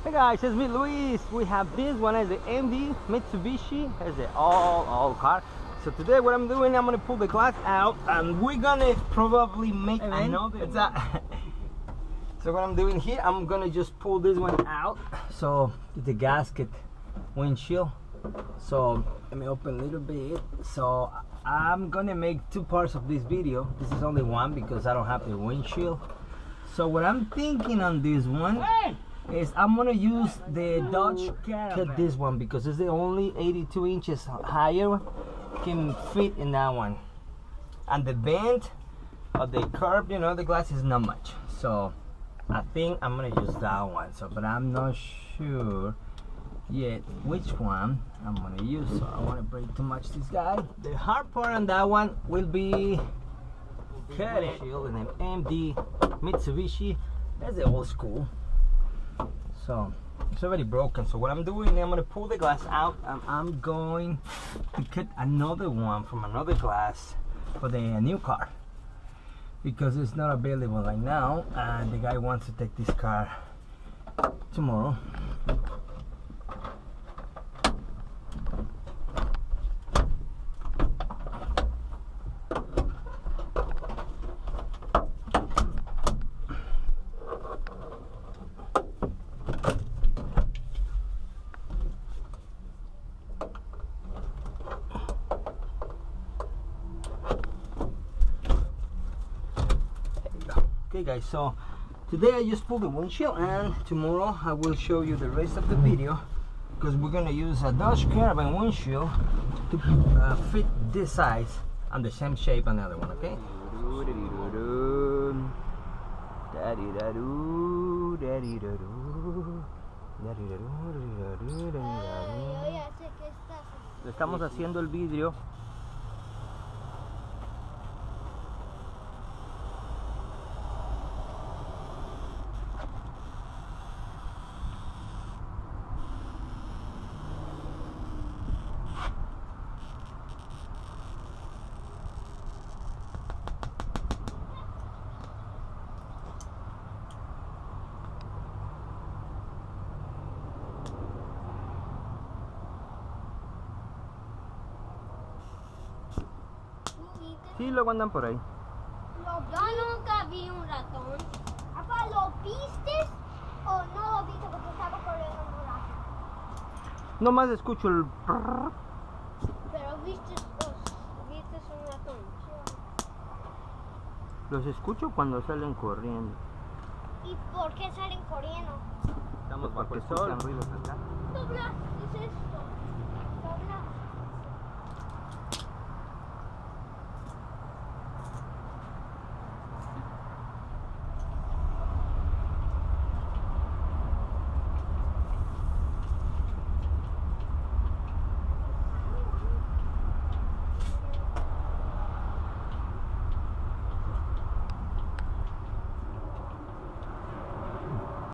Hey guys, it's me Luis. We have this one as the MD Mitsubishi as the all car. So today what I'm doing, I'm gonna pull the glass out and we're gonna probably make another. So what I'm doing here, I'm gonna just pull this one out. So the gasket windshield. So let me open a little bit. So I'm gonna make two parts of this video. This is only one because I don't have the windshield. So what I'm thinking on this one is I'm gonna use the Dodge Caravan, this one, because it's the only 82 inches higher can fit in that one, and the bend of the curb, you know, the glass is not much. So I think I'm gonna use that one. So but I'm not sure yet which one I'm gonna use, so I don't want to break too much this guy. The hard part on that one will be cutting shield and an MD Mitsubishi. That's the old school. So it's already broken. So what I'm doing, I'm gonna pull the glass out and I'm going to cut another one from another glass for the new car, because it's not available right now and the guy wants to take this car tomorrow. Okay guys, so today I just pulled the windshield and tomorrow I will show you the rest of the video, because we're gonna use a Dodge Caravan windshield to fit this size and the same shape on the other one, okay? Estamos haciendo el vidrio. Sí, luego andan por ahí. Yo nunca vi un ratón. Papá, ¿lo viste o no lo viste porque estaba corriendo muy rápido? Nomás escucho el prrr. Pero viste un ratón. Los escucho cuando salen corriendo. ¿Y por qué salen corriendo? Estamos bajo el sol. Dobla, dices.